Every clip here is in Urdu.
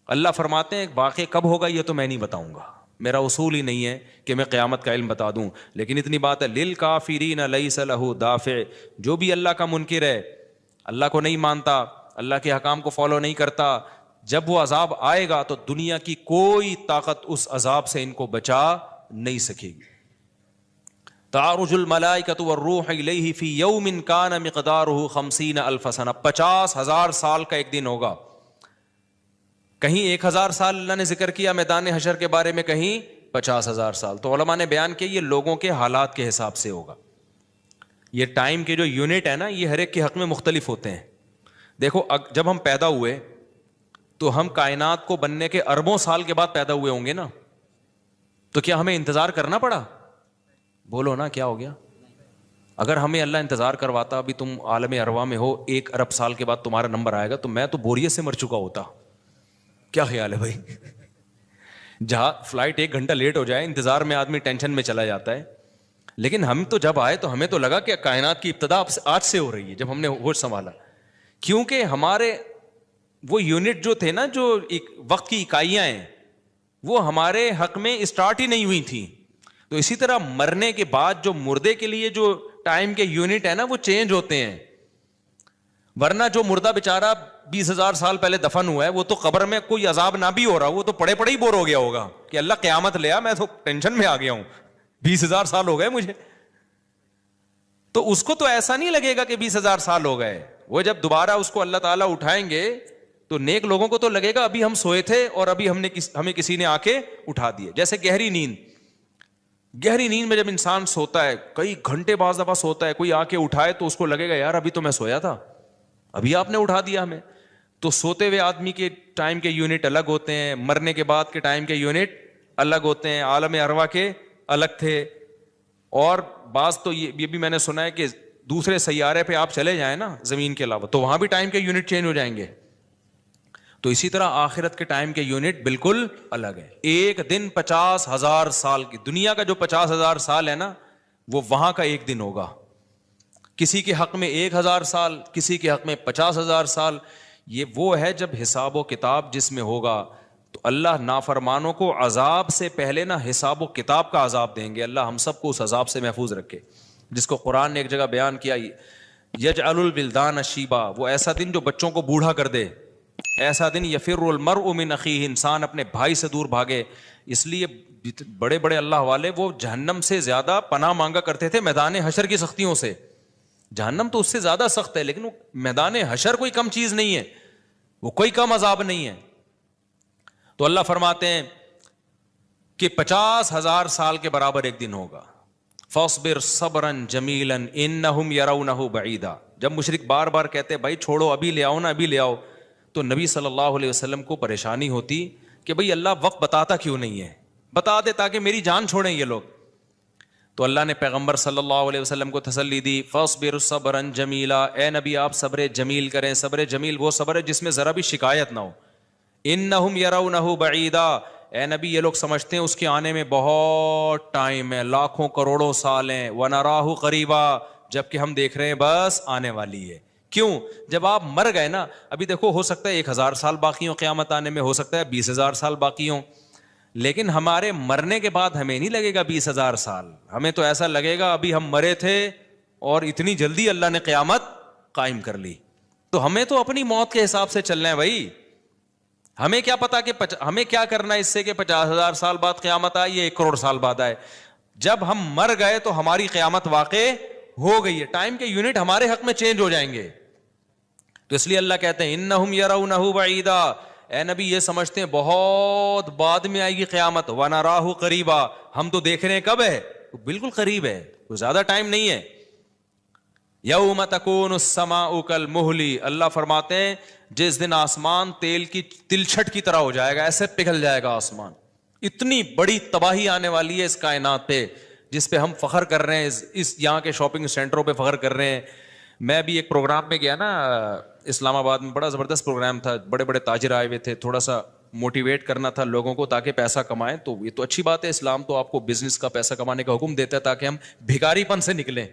اللہ فرماتے ہیں واقع کب ہوگا یہ تو میں نہیں بتاؤں گا، میرا اصول ہی نہیں ہے کہ میں قیامت کا علم بتا دوں، لیکن اتنی بات ہے للکافرین لیس لہ دافع، جو بھی اللہ کا منکر ہے، اللہ کو نہیں مانتا، اللہ کے حکام کو فالو نہیں کرتا، جب وہ عذاب آئے گا تو دنیا کی کوئی طاقت اس عذاب سے ان کو بچا نہیں سکے گی۔ تعرج الملائکۃ والروح الیہ فی یوم کان مقدارہ 50,000 سنہ، 50,000 سال کا ایک دن ہوگا۔ کہیں 1,000 سال اللہ نے ذکر کیا میدان حشر کے بارے میں، کہیں 50,000 سال، تو علماء نے بیان کیا یہ لوگوں کے حالات کے حساب سے ہوگا۔ یہ ٹائم کے جو یونٹ ہے نا، یہ ہر ایک کے حق میں مختلف ہوتے ہیں۔ دیکھو جب ہم پیدا ہوئے تو ہم کائنات کو بننے کے اربوں سال کے بعد پیدا ہوئے ہوں گے نا، تو کیا ہمیں انتظار کرنا پڑا؟ بولو نا کیا ہو گیا؟ اگر ہمیں اللہ انتظار کرواتا ابھی تم عالم ارواح میں ہو، 1 ارب سال کے بعد تمہارا نمبر آئے گا، تو میں تو بوریت سے مر چکا ہوتا۔ کیا خیال ہے بھائی؟ جہاں فلائٹ 1 گھنٹہ لیٹ ہو جائے انتظار میں آدمی ٹینشن میں چلا جاتا ہے، لیکن ہم تو جب آئے تو ہمیں تو لگا کہ کائنات کی ابتدا آج سے ہو رہی ہے جب ہم نے ہوش سنبھالا، کیونکہ ہمارے وہ یونٹ جو تھے نا، جو وقت کی اکائیاں ہیں، وہ ہمارے حق میں اسٹارٹ ہی نہیں ہوئی تھیں۔ تو اسی طرح مرنے کے بعد جو مردے کے لیے جو ٹائم کے یونٹ ہے نا، وہ چینج ہوتے ہیں، ورنہ جو مردہ بیچارہ 20,000 سال پہلے دفن ہوا ہے، وہ تو قبر میں کوئی عذاب نہ بھی ہو رہا، وہ تو پڑے پڑے ہی بور ہو گیا ہوگا کہ اللہ قیامت لیا، میں تو ٹینشن میں آ گیا ہوں، 20,000 سال ہو گئے مجھے۔ تو اس کو تو ایسا نہیں لگے گا کہ 20,000 سال ہو گئے، وہ جب دوبارہ اس کو اللہ تعالیٰ اٹھائیں گے تو نیک لوگوں کو تو لگے گا ابھی ہم سوئے تھے اور ابھی ہمیں کسی نے آ کے اٹھا دیے۔ جیسے گہری نیند میں جب انسان سوتا ہے، کئی گھنٹے بعض دفعہ سوتا ہے، کوئی آ کے اٹھائے تو اس کو لگے گا یار ابھی تو میں سویا تھا، ابھی آپ نے اٹھا دیا ہمیں۔ تو سوتے ہوئے آدمی کے ٹائم کے یونٹ الگ ہوتے ہیں، مرنے کے بعد کے ٹائم کے یونٹ الگ ہوتے ہیں، عالم ارواح کے الگ تھے۔ اور بعض تو یہ بھی میں نے سنا ہے کہ دوسرے سیارے پہ آپ چلے جائیں نا زمین کے علاوہ، تو وہاں بھی ٹائم کے یونٹ چینج ہو جائیں گے۔ تو اسی طرح آخرت کے ٹائم کے یونٹ بالکل الگ ہے۔ ایک دن 50,000 سال کی، دنیا کا جو 50,000 سال ہے نا، وہ وہاں کا ایک دن ہوگا۔ کسی کے حق میں 1,000 سال، کسی کے حق میں 50,000 سال۔ یہ وہ ہے جب حساب و کتاب جس میں ہوگا، تو اللہ نافرمانوں کو عذاب سے پہلے نا حساب و کتاب کا عذاب دیں گے۔ اللہ ہم سب کو اس عذاب سے محفوظ رکھے، جس کو قرآن نے ایک جگہ بیان کیا، یجعل الولدان شیبا، وہ ایسا دن جو بچوں کو بوڑھا کر دے، ایسا دن یفر المرء من اخیہ، انسان اپنے بھائی سے دور بھاگے۔ اس لیے بڑے بڑے اللہ والے وہ جہنم سے زیادہ پناہ مانگا کرتے تھے میدان حشر کی سختیوں سے۔ جہنم تو اس سے زیادہ سخت ہے، لیکن وہ میدان حشر کوئی کم چیز نہیں ہے، وہ کوئی کم عذاب نہیں ہے۔ تو اللہ فرماتے ہیں کہ 50,000 سال کے برابر ایک دن ہوگا۔ فاصبر صبرا جمیلا انہم یرونہ بعیدا، جب مشرک بار بار کہتے بھائی چھوڑو ابھی لے آؤ نا، ابھی لے آؤ، تو نبی صلی اللہ علیہ وسلم کو پریشانی ہوتی کہ بھئی اللہ وقت بتاتا کیوں نہیں ہے، بتا دے تاکہ میری جان چھوڑیں یہ لوگ۔ تو اللہ نے پیغمبر صلی اللہ علیہ وسلم کو تسلی دی، فاصبر صبرا جمیلا، اے نبی آپ صبر جمیل کریں۔ صبر جمیل وہ صبر ہے جس میں ذرا بھی شکایت نہ ہو۔ انہم یرونہ بعیدا، اے نبی یہ لوگ سمجھتے ہیں اس کے آنے میں بہت ٹائم ہے، لاکھوں کروڑوں سال ہیں، ونراہ قریبا، جبکہ ہم دیکھ رہے ہیں بس آنے والی ہے۔ کیوں؟ جب آپ مر گئے نا، ابھی دیکھو ہو سکتا ہے 1,000 سال باقی ہوں قیامت آنے میں، ہو سکتا ہے 20,000 سال باقی ہوں، لیکن ہمارے مرنے کے بعد ہمیں نہیں لگے گا 20,000 سال، ہمیں تو ایسا لگے گا ابھی ہم مرے تھے اور اتنی جلدی اللہ نے قیامت قائم کر لی۔ تو ہمیں تو اپنی موت کے حساب سے چلنا ہے بھائی، ہمیں کیا پتا کہ ہمیں کیا کرنا ہے اس سے کہ 50,000 سال بعد قیامت آئے یا 1 کروڑ سال بعد آئے۔ جب ہم مر گئے تو ہماری قیامت واقع ہو گئی ہے، ٹائم کے یونٹ ہمارے حق میں چینج ہو جائیں گے۔ تو اس لیے اللہ کہتے ہیں انہم یرونہ بعیدا، اے نبی یہ سمجھتے ہیں بہت بعد میں آئے گی قیامت، ونراہ قریبا، ہم تو دیکھ رہے ہیں کب ہے، بالکل قریب ہے، کوئی زیادہ ٹائم نہیں ہے۔ یوم تکون السماء کالمہل، اللہ فرماتے ہیں جس دن آسمان تیل کی تلچھٹ کی طرح ہو جائے گا، ایسے پگھل جائے گا آسمان۔ اتنی بڑی تباہی آنے والی ہے اس کائنات پہ جس پہ ہم فخر کر رہے ہیں، اس یہاں کے شاپنگ سینٹروں پہ فخر کر رہے ہیں۔ میں بھی ایک پروگرام میں گیا نا اسلام آباد میں، بڑا زبردست پروگرام تھا، بڑے بڑے تاجر آئے ہوئے تھے، تھوڑا سا موٹیویٹ کرنا تھا لوگوں کو تاکہ پیسہ کمائیں۔ تو یہ تو اچھی بات ہے، اسلام تو آپ کو بزنس کا پیسہ کمانے کا حکم دیتا ہے تاکہ ہم بھکاری پن سے نکلیں۔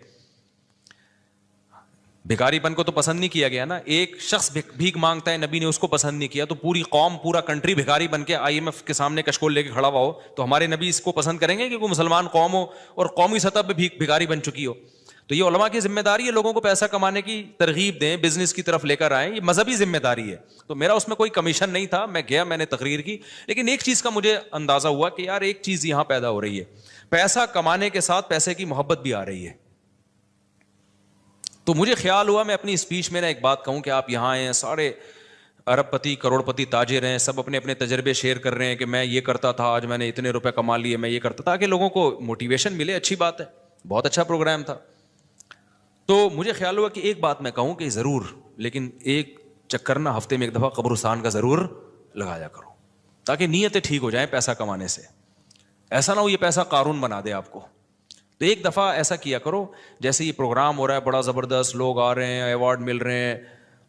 بھکاری پن کو تو پسند نہیں کیا گیا نا. ایک شخص بھیک مانگتا ہے, نبی نے اس کو پسند نہیں کیا, تو پوری قوم پورا کنٹری بھکاری بن کے IMF کے سامنے کشکول لے کے کھڑا ہوا ہو, تو ہمارے نبی اس کو پسند کریں گے کہ کوئی مسلمان قوم ہو اور قومی سطح پہ بھکاری بن چکی ہو؟ تو یہ علماء کی ذمہ داری ہے لوگوں کو پیسہ کمانے کی ترغیب دیں, بزنس کی طرف لے کر آئیں, یہ مذہبی ذمہ داری ہے. تو میرا اس میں کوئی کمیشن نہیں تھا, میں گیا, میں نے تقریر کی, لیکن ایک چیز کا مجھے اندازہ ہوا کہ یار ایک چیز یہاں پیدا ہو رہی ہے, پیسہ کمانے کے ساتھ پیسے کی محبت بھی آ رہی ہے. تو مجھے خیال ہوا میں اپنی اسپیچ میں ایک بات کہوں کہ آپ یہاں آئے ہیں, سارے ارب پتی کروڑ پتی تاجر ہیں, سب اپنے اپنے تجربے شیئر کر رہے ہیں کہ میں یہ کرتا تھا, آج میں نے اتنے روپے کما لیے, میں یہ کرتا تھا, تاکہ لوگوں کو موٹیویشن ملے. اچھی بات ہے, بہت اچھا پروگرام تھا. تو مجھے خیال ہوا کہ ایک بات میں کہوں کہ ضرور, لیکن ایک چکر نا ہفتے میں ایک دفعہ قبرستان کا ضرور لگایا کرو, تاکہ نیتیں ٹھیک ہو جائیں پیسہ کمانے سے. ایسا نہ ہو یہ پیسہ قارون بنا دے آپ کو. تو ایک دفعہ ایسا کیا کرو, جیسے یہ پروگرام ہو رہا ہے بڑا زبردست, لوگ آ رہے ہیں, ایوارڈ مل رہے ہیں,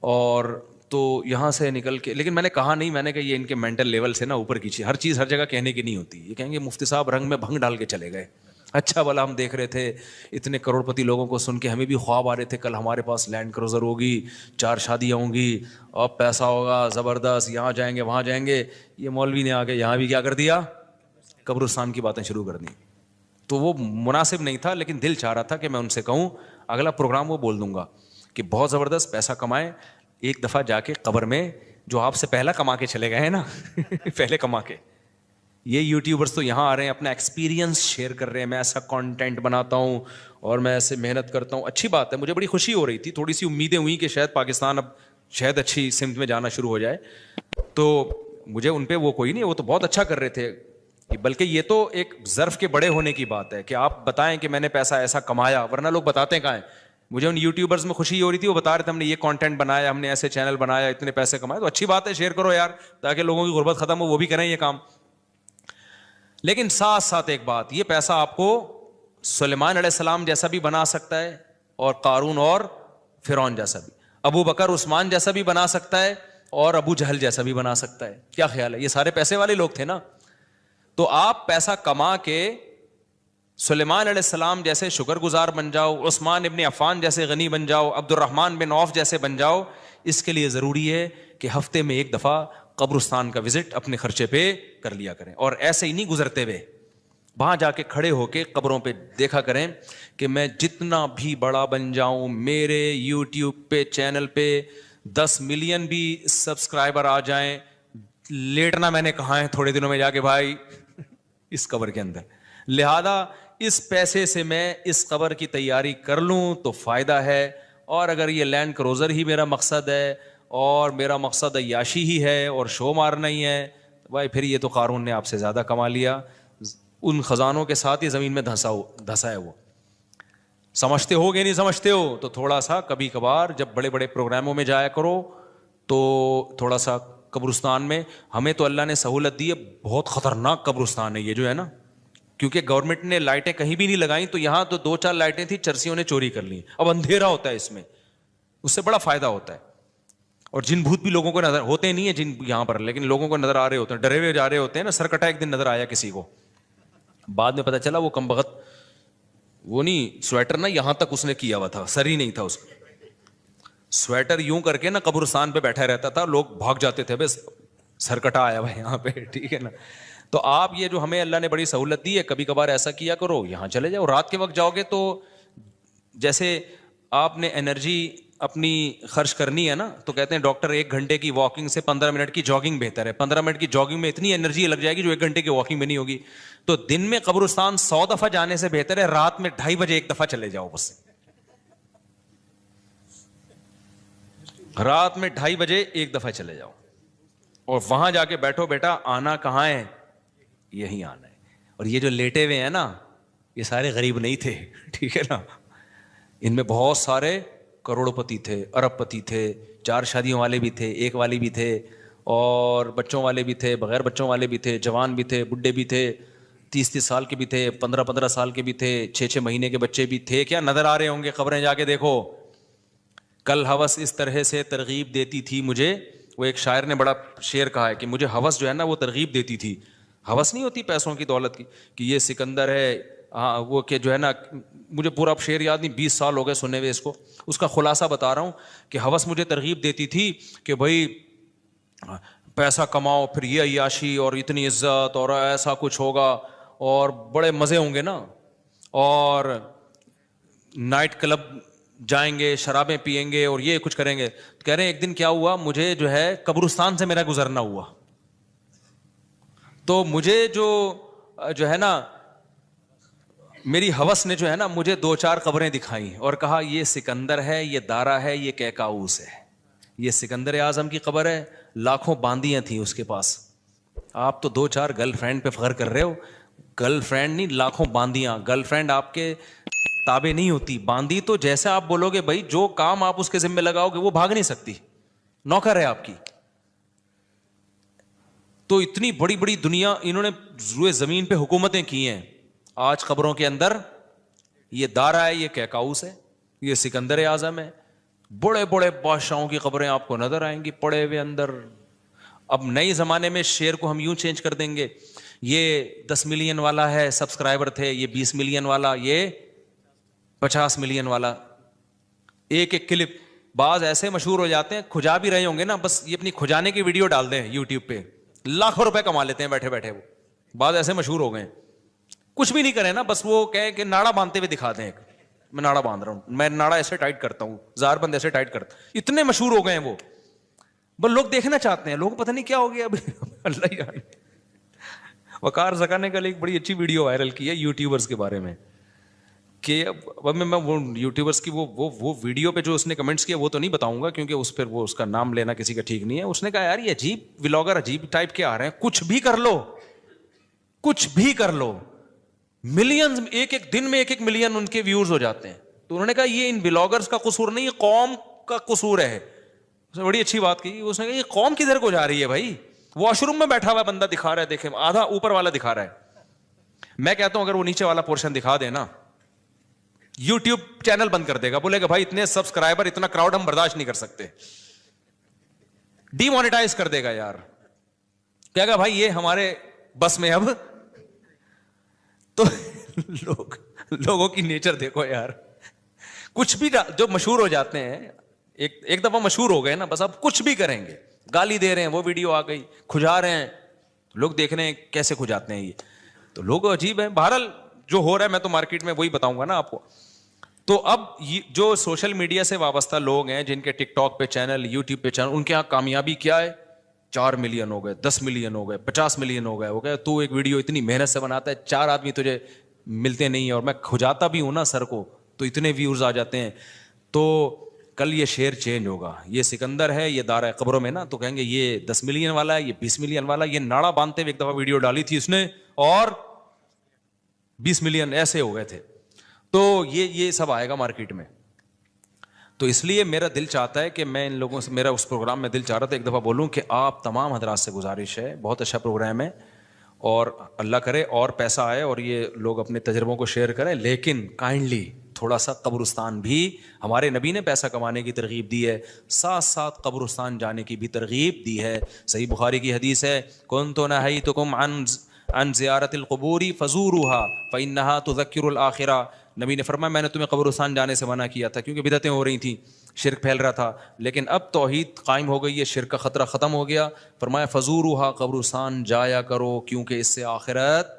اور تو یہاں سے نکل کے, لیکن میں نے کہا نہیں, میں نے کہا یہ ان کے مینٹل لیول سے نا اوپر کیجیے, ہر چیز ہر جگہ کہنے کی نہیں ہوتی. یہ کہیں گے مفتی صاحب رنگ میں بھنگ ڈال کے چلے گئے. اچھا بھلا ہم دیکھ رہے تھے اتنے کروڑ پتی لوگوں کو سن کے, ہمیں بھی خواب آ رہے تھے کل ہمارے پاس لینڈ کروزر ہوگی, 4 شادیاں ہوں گی, اور پیسہ ہوگا زبردست, یہاں جائیں گے وہاں جائیں گے. یہ مولوی نے آ کے یہاں بھی کیا کر دیا, قبرستان کی باتیں شروع کر دیں. تو وہ مناسب نہیں تھا, لیکن دل چاہ رہا تھا کہ میں ان سے کہوں اگلا پروگرام وہ بول دوں گا کہ بہت زبردست پیسہ کمائیں, ایک دفعہ جا کے قبر میں جو آپ سے پہلا کما کے چلے گئے ہیں نا پہلے کما کے, یہ یوٹیوبرس تو یہاں آ رہے ہیں اپنا ایکسپیرینس شیئر کر رہے ہیں, میں ایسا کانٹینٹ بناتا ہوں اور میں ایسے محنت کرتا ہوں. اچھی بات ہے, مجھے بڑی خوشی ہو رہی تھی, تھوڑی سی امیدیں ہوئیں کہ شاید پاکستان اب شاید اچھی سمت میں جانا شروع ہو جائے. تو مجھے ان پہ وہ کوئی نہیں, وہ تو بہت اچھا کر رہے تھے, بلکہ یہ تو ایک ظرف کے بڑے ہونے کی بات ہے کہ آپ بتائیں کہ میں نے پیسہ ایسا کمایا, ورنہ لوگ بتاتے ہیں کہاں ہیں. مجھے ان یوٹیوبرز میں خوشی ہو رہی تھی, وہ بتا رہے تھے ہم نے یہ کانٹینٹ بنایا, ہم نے ایسے چینل بنایا, اتنے پیسے کمائے. تو اچھی بات ہے, شیئر کرو یار, تاکہ لوگوں کی غربت ختم ہو, وہ بھی کریں یہ کام. لیکن ساتھ ساتھ ایک بات, یہ پیسہ آپ کو سلیمان علیہ السلام جیسا بھی بنا سکتا ہے, اور قارون اور فرعون جیسا بھی, ابو بکر عثمان جیسا بھی بنا سکتا ہے, اور ابو جہل جیسا بھی بنا سکتا ہے. کیا خیال ہے, یہ سارے پیسے والے لوگ تھے نا. تو آپ پیسہ کما کے سلیمان علیہ السلام جیسے شکر گزار بن جاؤ, عثمان ابن عفان جیسے غنی بن جاؤ, عبد الرحمن بن عوف جیسے بن جاؤ. اس کے لیے ضروری ہے کہ ہفتے میں ایک دفعہ قبرستان کا وزٹ اپنے خرچے پہ کر لیا کریں, اور ایسے ہی نہیں گزرتے ہوئے, وہاں جا کے کھڑے ہو کے قبروں پہ دیکھا کریں کہ میں جتنا بھی بڑا بن جاؤں, میرے یوٹیوب پہ چینل پہ 10 ملین بھی سبسکرائبر آ جائیں, لیٹنا میں نے کہا ہے تھوڑے دنوں میں جا کے بھائی اس قبر کے اندر. لہذا اس پیسے سے میں اس قبر کی تیاری کر لوں تو فائدہ ہے, اور اگر یہ لینڈ کروزر ہی میرا مقصد ہے اور میرا مقصد عیاشی ہی ہے اور شو مارنا ہی ہے, بھائی پھر یہ تو قارون نے آپ سے زیادہ کما لیا, ان خزانوں کے ساتھ ہی زمین میں دھسا ہے. وہ سمجھتے ہو کہ نہیں سمجھتے ہو؟ تو تھوڑا سا کبھی کبھار جب بڑے بڑے پروگراموں میں جایا کرو تو تھوڑا سا قبرستان میں, ہمیں تو اللہ نے سہولت دی ہے, بہت خطرناک قبرستان ہے یہ جو ہے نا, کیونکہ گورنمنٹ نے لائٹیں کہیں بھی نہیں لگائیں, تو یہاں تو 2-4 لائٹیں تھیں, چرسیوں نے چوری کر لی. اب اندھیرا ہوتا ہے اس میں, اس سے بڑا فائدہ ہوتا ہے. اور جن بھوت بھی لوگوں کو نظر ہوتے نہیں ہیں جن یہاں پر, لیکن لوگوں کو نظر آ رہے ہوتے ہیں, ڈرے ہوئے جا رہے ہوتے ہیں نا. سرکٹا ایک دن نظر آیا کسی کو, بعد میں پتا چلا وہ کم بخت وہ نہیں سویٹر نا یہاں تک اس نے کیا ہوا تھا, سر ہی نہیں تھا اس کا. سویٹر یوں کر کے نا قبرستان پہ بیٹھا رہتا تھا, لوگ بھاگ جاتے تھے, بس سرکٹا آیا ہوا یہاں پہ, ٹھیک ہے نا. تو آپ یہ جو ہمیں اللہ نے بڑی سہولت دی ہے, کبھی کبھار ایسا کیا کرو, یہاں چلے جاؤ. رات کے وقت جاؤ گے تو جیسے آپ نے انرجی اپنی خرچ کرنی ہے نا, تو کہتے ہیں ڈاکٹر 1 گھنٹے کی واکنگ سے 15 منٹ کی جاگنگ بہتر ہے. 15 منٹ کی جاگنگ میں اتنی انرجی لگ جائے گی جو 1 گھنٹے کی واکنگ میں نہیں ہوگی. تو دن میں قبرستان 100 دفعہ جانے سے بہتر ہے رات میں 2:30 بجے 1 دفعہ چلے جاؤ. بس رات میں 2:30 بجے 1 دفعہ چلے جاؤ, اور وہاں جا کے بیٹھو, بیٹا آنا کہاں ہے, یہی آنا ہے. اور یہ جو لیٹے ہوئے ہیں نا, یہ سارے غریب نہیں تھے, ٹھیک ہے نا. ان میں بہت سارے کروڑ پتی تھے, ارب پتی تھے, 4 شادیوں والے بھی تھے, 1 والی بھی تھے, اور بچوں والے بھی تھے, بغیر بچوں والے بھی تھے, جوان بھی تھے, بڈھے بھی تھے, 30 سال کے بھی تھے, 15 سال کے بھی تھے, 6 مہینے کے بچے بھی تھے. کیا نظر آ رہے ہوں گے, خبریں جا کے دیکھو. کل ہوس اس طرح سے ترغیب دیتی تھی مجھے, وہ ایک شاعر نے بڑا شعر کہا ہے کہ مجھے ہوس جو ہے نا وہ ترغیب دیتی تھی. ہوس نہیں ہوتی پیسوں کی دولت کی, کہ یہ سکندر ہے, ہاں وہ کہ جو ہے نا, مجھے پورا اب شعر یاد نہیں, 20 سال ہو گئے سنے ہوئے اس کو, اس کا خلاصہ بتا رہا ہوں کہ ہوس مجھے ترغیب دیتی تھی کہ بھائی پیسہ کماؤ, پھر یہ عیاشی اور اتنی عزت اور ایسا کچھ ہوگا اور بڑے مزے ہوں گے نا, اور نائٹ کلب جائیں گے, شرابیں پیئیں گے اور یہ کچھ کریں گے. کہہ رہے ہیں ایک دن کیا ہوا, مجھے جو ہے قبرستان سے میرا گزرنا ہوا, تو مجھے جو ہے نا میری ہوس نے جو ہے نا مجھے 2-4 قبریں دکھائیں اور کہا یہ سکندر ہے, یہ دارا ہے, یہ کیکاؤس ہے. یہ سکندر اعظم کی قبر ہے, لاکھوں باندیاں تھیں اس کے پاس. آپ تو 2-4 گرل فرینڈ پہ فخر کر رہے ہو, گرل فرینڈ نہیں لاکھوں باندیاں. گرل فرینڈ آپ کے تابع نہیں ہوتی, باندی تو جیسے آپ بولو گے بھائی جو کام آپ اس کے ذمہ لگاؤ گے وہ بھاگ نہیں سکتی, نوکر ہے آپ کی. تو اتنی بڑی بڑی دنیا انہوں نے روئے زمین پہ حکومتیں کی ہیں. آج قبروں کے اندر یہ دارا ہے, یہ کیکاؤس ہے, یہ سکندر اعظم ہے, بڑے بڑے بادشاہوں کی قبریں آپ کو نظر آئیں گی پڑے ہوئے اندر. اب نئے زمانے میں شعر کو ہم یوں چینج کر دیں گے, یہ 10 ملین والا ہے سبسکرائبر تھے, یہ 20 ملین والا, یہ 50 ملین والا. ایک ایک کلپ بعض ایسے مشہور ہو جاتے ہیں, کھجا بھی رہے ہوں گے نا, بس یہ اپنی کھجانے کی ویڈیو ڈال دیں یوٹیوب پہ, لاکھوں روپے کما لیتے ہیں بیٹھے بیٹھے. وہ بعض ایسے مشہور ہو گئے, کچھ بھی نہیں کرے نا, بس وہ کہیں کہ ناڑا باندھتے ہوئے دکھا دیں, ایک میں ناڑا باندھ رہا ہوں, میں ناڑا ایسے ٹائٹ کرتا ہوں, زار بند ایسے ٹائٹ کرتا. اتنے مشہور ہو گئے ہیں وہ, بس لوگ دیکھنا چاہتے ہیں. لوگ پتہ نہیں کیا ہو گیا اب اللہ جانے. وقار زکا نے کل ایک بڑی اچھی ویڈیو وائرل کی ہے یوٹیوبرز کے بارے میں, کہ اب میں وہ یوٹیوبرز کی وہ ویڈیو پہ جو اس نے کمنٹس کیا وہ تو نہیں بتاؤں گا, کیونکہ اس پہ وہ اس کا نام لینا کسی کا ٹھیک نہیں ہے. اس نے کہا یار یہ عجیب ولاگر عجیب ٹائپ کے آ رہے ہیں, کچھ بھی کر لو, کچھ بھی کر لو, ملینز ایک ایک دن میں 1-1 ملین ان کے ویوز ہو جاتے ہیں. تو انہوں نے کہا یہ ان بلاگرز کا قصور نہیں, یہ قوم کا قصور ہے. اس نے بڑی اچھی بات کی, اس نے کہا یہ قوم کدھر کو جا رہی ہے بھائی, واش روم میں بیٹھا ہوا بندہ دکھا رہا ہے, دیکھیں آدھا اوپر والا دکھا رہا ہے. میں کہتا ہوں اگر وہ نیچے والا پورشن دکھا دے نا, یوٹیوب چینل بند کر دے گا, بولے گا بھائی اتنے سبسکرائبر اتنا کراؤڈ ہم برداشت نہیں کر سکتے, ڈی مانیٹائز کر دے گا یار. کہے گا بھائی یہ ہمارے بس میں اب. تو لوگوں کی نیچر دیکھو یار, کچھ بھی جو مشہور ہو جاتے ہیں, ایک دفعہ مشہور ہو گئے نا, بس اب کچھ بھی کریں گے. گالی دے رہے ہیں, وہ ویڈیو آ گئی, کھجا رہے ہیں, لوگ دیکھ رہے ہیں کیسے کھجاتے ہیں یہ, تو لوگ عجیب ہیں. بہرحال جو ہو رہا ہے میں تو مارکیٹ میں وہی بتاؤں گا نا آپ کو. تو اب جو سوشل میڈیا سے وابستہ لوگ ہیں جن کے ٹک ٹاک پہ چینل, یوٹیوب پہ چینل, ان کے یہاں کامیابی کیا ہے, 4 ملین ہو گئے, 10 ملین ہو گئے, 50 ملین ہو گئے. وہ کہ تو ایک ویڈیو اتنی محنت سے بناتا ہے, 4 آدمی تجھے ملتے نہیں ہیں, اور میں کھجاتا بھی ہوں نا سر کو, تو اتنے ویوز آ جاتے ہیں. تو کل یہ شعر چینج ہوگا, یہ سکندر ہے, یہ دارا قبروں میں نا, تو کہیں گے یہ 10 ملین والا ہے, یہ 20 ملین والا. یہ ناڑا باندھتے ہوئے ایک دفعہ ویڈیو ڈالی تھی اس نے, اور 20 ملین ایسے ہو گئے تھے. تو یہ سب آئے گا مارکیٹ میں. تو اس لیے میرا دل چاہتا ہے کہ میں ان لوگوں سے, میرا اس پروگرام میں دل چاہ رہا تھا ایک دفعہ بولوں کہ آپ تمام حضرات سے گزارش ہے, بہت اچھا پروگرام ہے, اور اللہ کرے اور پیسہ آئے اور یہ لوگ اپنے تجربوں کو شیئر کریں, لیکن کائنڈلی تھوڑا سا قبرستان بھی, ہمارے نبی نے پیسہ کمانے کی ترغیب دی ہے, ساتھ ساتھ قبرستان جانے کی بھی ترغیب دی ہے. صحیح بخاری کی حدیث ہے, کنت نہیتکم عن زیارت القبور فزوروها فانها تذکر الاخرہ. نبی نے فرمایا میں نے تمہیں قبرستان جانے سے منع کیا تھا کیونکہ بدعتیں ہو رہی تھیں, شرک پھیل رہا تھا, لیکن اب توحید قائم ہو گئی ہے, شرک کا خطرہ ختم ہو گیا. فرمایا فزوروها, قبرستان جایا کرو, کیونکہ اس سے آخرت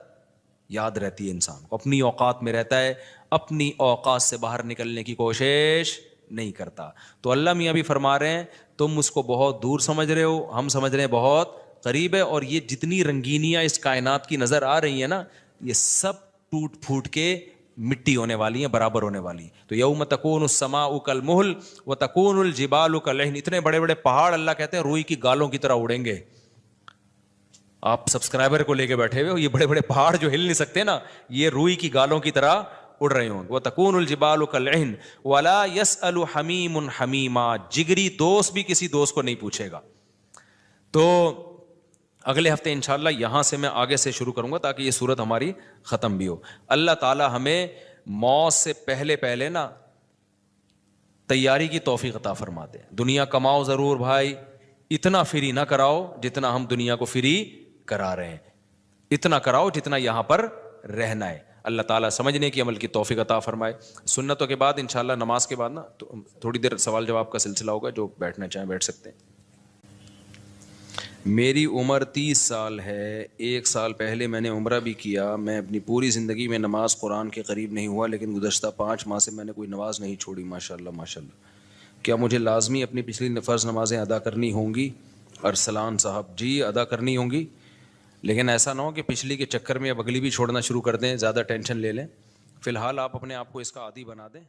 یاد رہتی ہے, انسان کو اپنی اوقات میں رہتا ہے, اپنی اوقات سے باہر نکلنے کی کوشش نہیں کرتا. تو اللہ میاں بھی فرما رہے ہیں تم اس کو بہت دور سمجھ رہے ہو, ہم سمجھ رہے ہیں بہت قریب ہے. اور یہ جتنی رنگینیاں اس کائنات کی نظر آ رہی ہیں نا, یہ سب ٹوٹ پھوٹ کے مٹی ہونے والی ہیں, برابر ہونے والی ہیں. تو یوم تکون السماء کالمہل وتکون الجبال کالعہن. اتنے بڑے بڑے پہاڑ اللہ کہتے ہیں روئی کی گالوں کی طرح اڑیں گے. آپ سبسکرائبر کو لے کے بیٹھے ہوئے ہو, یہ بڑے بڑے پہاڑ جو ہل نہیں سکتے نا, یہ روئی کی گالوں کی طرح اڑ رہے ہوں. وتکون الجبال کالعہن ولا يسأل حمیم حمیما. جگری دوست بھی کسی دوست کو نہیں پوچھے گا. تو اگلے ہفتے انشاءاللہ یہاں سے میں آگے سے شروع کروں گا تاکہ یہ صورت ہماری ختم بھی ہو. اللہ تعالی ہمیں موت سے پہلے نا تیاری کی توفیق عطا فرما دے. دنیا کماؤ ضرور بھائی, اتنا فری نہ کراؤ جتنا ہم دنیا کو فری کرا رہے ہیں, اتنا کراؤ جتنا یہاں پر رہنا ہے. اللہ تعالیٰ سمجھنے کی عمل کی توفیق عطا فرمائے. سنتوں کے بعد انشاءاللہ نماز کے بعد نا تو تھوڑی دیر سوال جواب کا سلسلہ ہوگا, جو بیٹھنا چاہیں بیٹھ سکتے ہیں. میری عمر 30 سال ہے. 1 سال پہلے میں نے عمرہ بھی کیا. میں اپنی پوری زندگی میں نماز قرآن کے قریب نہیں ہوا, لیکن گزشتہ 5 ماہ سے میں نے کوئی نماز نہیں چھوڑی. ماشاءاللہ ماشاءاللہ. کیا مجھے لازمی اپنی پچھلی فرض نمازیں ادا کرنی ہوں گی؟ ارسلان صاحب جی ادا کرنی ہوں گی, لیکن ایسا نہ ہو کہ پچھلی کے چکر میں اب اگلی بھی چھوڑنا شروع کر دیں, زیادہ ٹینشن لے لیں. فی الحال آپ اپنے آپ کو اس کا عادی بنا دیں.